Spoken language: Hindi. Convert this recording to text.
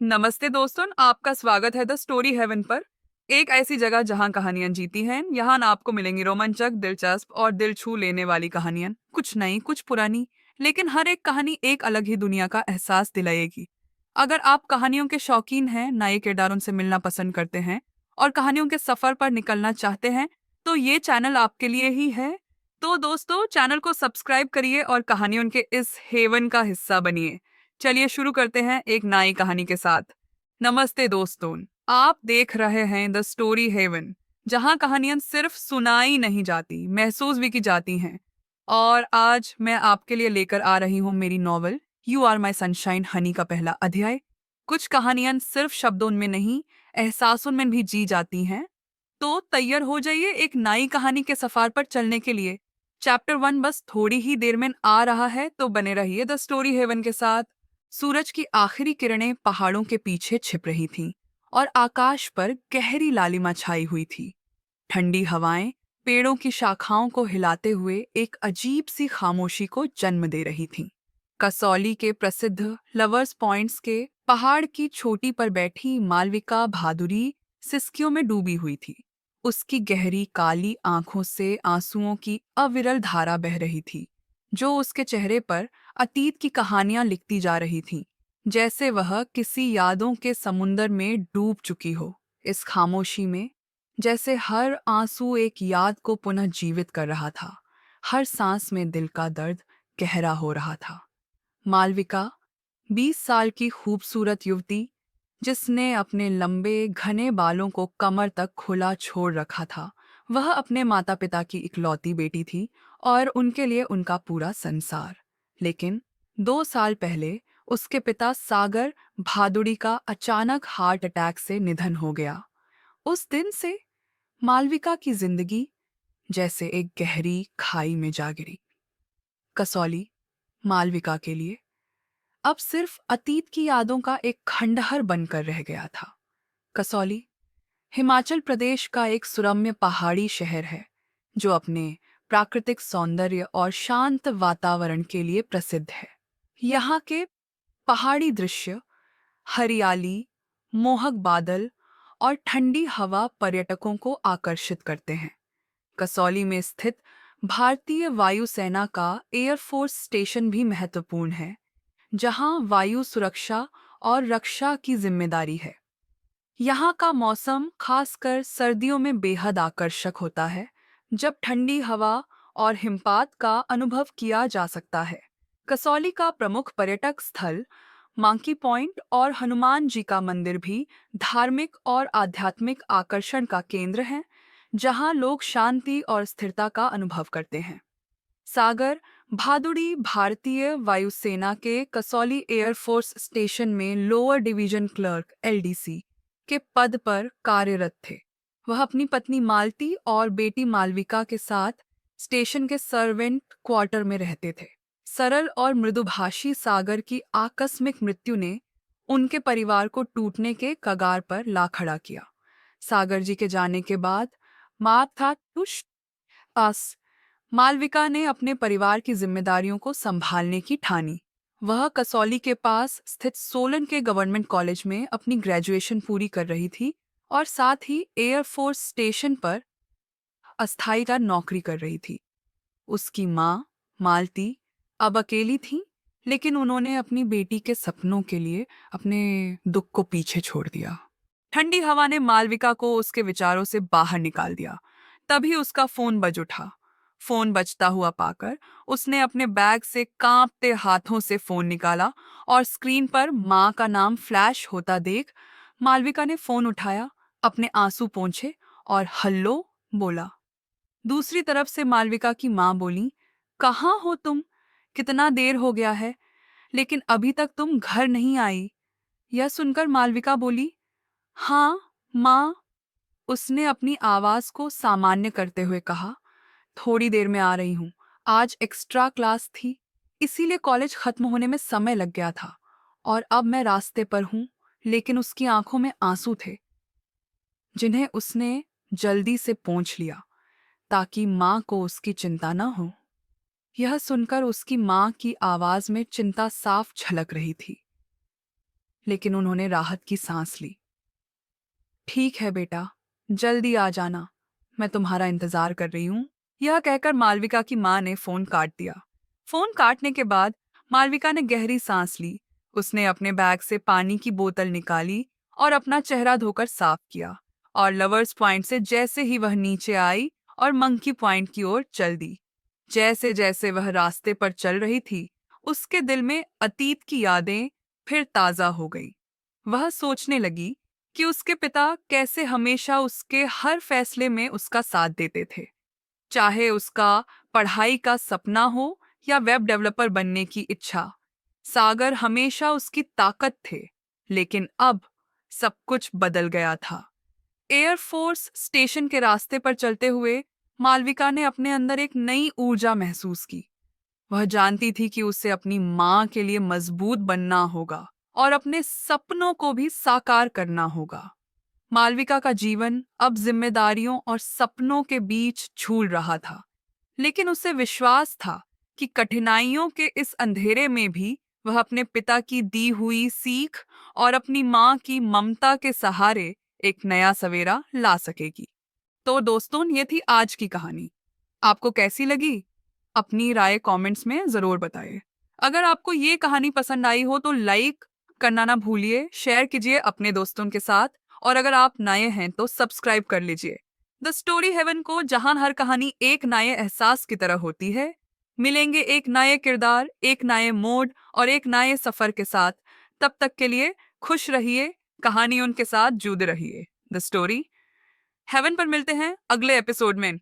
नमस्ते दोस्तों, आपका स्वागत है द स्टोरी हेवन पर। एक ऐसी जगह जहां कहानियां जीती हैं। यहाँ ना आपको मिलेंगी रोमांचक, दिलचस्प और दिल छू लेने वाली कहानियां। कुछ नई, कुछ पुरानी, लेकिन हर एक कहानी एक अलग ही दुनिया का एहसास दिलाएगी। अगर आप कहानियों के शौकीन हैं, नए किरदारों से मिलना पसंद करते हैं और कहानियों के सफर पर निकलना चाहते हैं, तो ये चैनल आपके लिए ही है। तो दोस्तों, चैनल को सब्सक्राइब करिए और कहानियों के इस हेवन का हिस्सा बनिए। चलिए शुरू करते हैं एक नई कहानी के साथ। नमस्ते दोस्तों, आप देख रहे हैं द स्टोरी हेवन, जहां कहानियां सिर्फ सुनाई नहीं जाती, महसूस भी की जाती हैं। और आज मैं आपके लिए लेकर आ रही हूं मेरी novel you are my sunshine honey का पहला अध्याय। कुछ कहानियां सिर्फ शब्दों में नहीं, एहसासों में भी जी जाती हैं। तो तैयार हो जाइए एक नई कहानी के सफर पर चलने के लिए। चैप्टर 1 बस थोड़ी ही देर में आ रहा है, तो बने रहिए द स्टोरी हेवन के साथ। सूरज की आखिरी किरणें पहाड़ों के पीछे छिप रही थीं और आकाश पर गहरी लालिमा छाई हुई थी। ठंडी हवाएं पेड़ों की शाखाओं को हिलाते हुए एक अजीब सी खामोशी को जन्म दे रही थीं। कसौली के प्रसिद्ध लवर्स पॉइंट्स के पहाड़ की चोटी पर बैठी मालविका भादुरी सिसकियों में डूबी हुई थी। उसकी गहरी काली आंखों से आंसुओं की अविरल धारा बह रही थी, जो उसके चेहरे पर अतीत की कहानियां लिखती जा रही थीं, जैसे वह किसी यादों के समुंदर में डूब चुकी हो। इस खामोशी में जैसे हर आंसू एक याद को पुनः जीवित कर रहा था, हर सांस में दिल का दर्द गहरा हो रहा था। मालविका, 20 साल की खूबसूरत युवती, जिसने अपने लंबे घने बालों को कमर तक खुला छोड़ रखा था, वह अपने माता पिता की इकलौती बेटी थी और उनके लिए उनका पूरा संसार। लेकिन 2 साल पहले उसके पिता सागर भादुड़ी का अचानक हार्ट अटैक से निधन हो गया। उस दिन से मालविका की जिंदगी जैसे एक गहरी खाई में जा गिरी। कसौली मालविका के लिए अब सिर्फ अतीत की यादों का एक खंडहर बनकर रह गया था। कसौली हिमाचल प्रदेश का एक सुरम्य पहाड़ी शहर है, जो अपने प्राकृतिक सौंदर्य और शांत वातावरण के लिए प्रसिद्ध है। यहाँ के पहाड़ी दृश्य, हरियाली, मोहक बादल और ठंडी हवा पर्यटकों को आकर्षित करते हैं। कसौली में स्थित भारतीय वायुसेना का एयरफोर्स स्टेशन भी महत्वपूर्ण है, जहां वायु सुरक्षा और रक्षा की जिम्मेदारी है। यहाँ का मौसम खासकर सर्दियों में बेहद आकर्षक होता है, जब ठंडी हवा और हिमपात का अनुभव किया जा सकता है। कसौली का प्रमुख पर्यटक स्थल मांकी पॉइंट और हनुमान जी का मंदिर भी धार्मिक और आध्यात्मिक आकर्षण का केंद्र है, जहाँ लोग शांति और स्थिरता का अनुभव करते हैं। सागर भादुड़ी भारतीय वायुसेना के कसौली एयरफोर्स स्टेशन में लोअर डिवीजन क्लर्क एलडीसी के पद पर कार्यरत थे। वह अपनी पत्नी मालती और बेटी मालविका के साथ स्टेशन के सर्वेंट क्वार्टर में रहते थे। सरल और मृदुभाषी सागर की आकस्मिक मृत्यु ने उनके परिवार को टूटने के कगार पर ला खड़ा किया। सागर जी के जाने के बाद माथा तुष आस मालविका ने अपने परिवार की जिम्मेदारियों को संभालने की ठानी। वह कसौली के पास स्थित सोलन के गवर्नमेंट कॉलेज में अपनी ग्रेजुएशन पूरी कर रही थी और साथ ही एयरफोर्स स्टेशन पर अस्थायी नौकरी कर रही थी। उसकी माँ मालती अब अकेली थी, लेकिन उन्होंने अपनी बेटी के सपनों के लिए अपने दुख को पीछे छोड़ दिया। ठंडी हवा ने मालविका को उसके विचारों से बाहर निकाल दिया। तभी उसका फोन बज उठा। फोन बजता हुआ पाकर उसने अपने बैग से कांपते हाथों से फोन निकाला और स्क्रीन पर माँ का नाम फ्लैश होता देख मालविका ने फोन उठाया, अपने आंसू पोंछे और हल्लो बोला। दूसरी तरफ से मालविका की माँ बोली, कहाँ हो तुम? कितना देर हो गया है, लेकिन अभी तक तुम घर नहीं आई। यह सुनकर मालविका बोली, हाँ माँ। उसने अपनी आवाज को सामान्य करते हुए कहा, थोड़ी देर में आ रही हूँ। आज एक्स्ट्रा क्लास थी, इसीलिए कॉलेज खत्म होने में समय लग गया था और अब मैं रास्ते पर हूँ। लेकिन उसकी आंखों में आंसू थे, जिन्हें उसने जल्दी से पोंछ लिया ताकि माँ को उसकी चिंता न हो। यह सुनकर उसकी माँ की आवाज में चिंता साफ झलक रही थी। लेकिन उन्होंने राहत की सांस ली। ठीक है बेटा, जल्दी आ जाना, मैं तुम्हारा इंतजार कर रही हूँ। यह कहकर मालविका की माँ ने फोन काट दिया। फोन काटने के बाद मालविका ने गहरी सांस ली। उसने अपने बैग से पानी की बोतल निकाली और अपना चेहरा धोकर साफ किया, और लवर्स पॉइंट से जैसे ही वह नीचे आई और मंकी पॉइंट की ओर चल दी। जैसे जैसे वह रास्ते पर चल रही थी, उसके दिल में अतीत की यादें फिर ताजा हो गई। वह सोचने लगी कि उसके पिता कैसे हमेशा उसके हर फैसले में उसका साथ देते थे, चाहे उसका पढ़ाई का सपना हो या वेब डेवलपर बनने की इच्छा। सागर हमेशा उसकी ताकत थे, लेकिन अब सब कुछ बदल गया था। एयरफोर्स स्टेशन के रास्ते पर चलते हुए मालविका ने अपने अंदर एक नई ऊर्जा महसूस की। वह जानती थी कि उसे अपनी माँ के लिए मजबूत बनना होगा और अपने सपनों को भी साकार करना होगा। मालविका का जीवन अब जिम्मेदारियों और सपनों के बीच झूल रहा था, लेकिन उसे विश्वास था कि कठिनाइयों के इस अंधेरे में भी वह अपने पिता की दी हुई सीख और अपनी माँ की ममता के सहारे एक नया सवेरा ला सकेगी। तो दोस्तों, ये थी आज की कहानी। आपको कैसी लगी? अपनी राय कमेंट्स में ज़रूर बताइए। अगर आपको ये कहानी पसंद आई हो तो लाइक करना ना भूलिए, शेयर कीजिए अपने दोस्तों के साथ, और अगर आप नए हैं तो सब्सक्राइब कर लीजिए द स्टोरी हेवन को, जहां हर कहानी एक नए एहसास की तरह होती है। मिलेंगे एक नए किरदार, एक नए मोड और एक नए सफर के साथ। तब तक के लिए खुश रहिए, कहानी उनके साथ जुड़े रहिए। द स्टोरी हेवन पर मिलते हैं अगले एपिसोड में।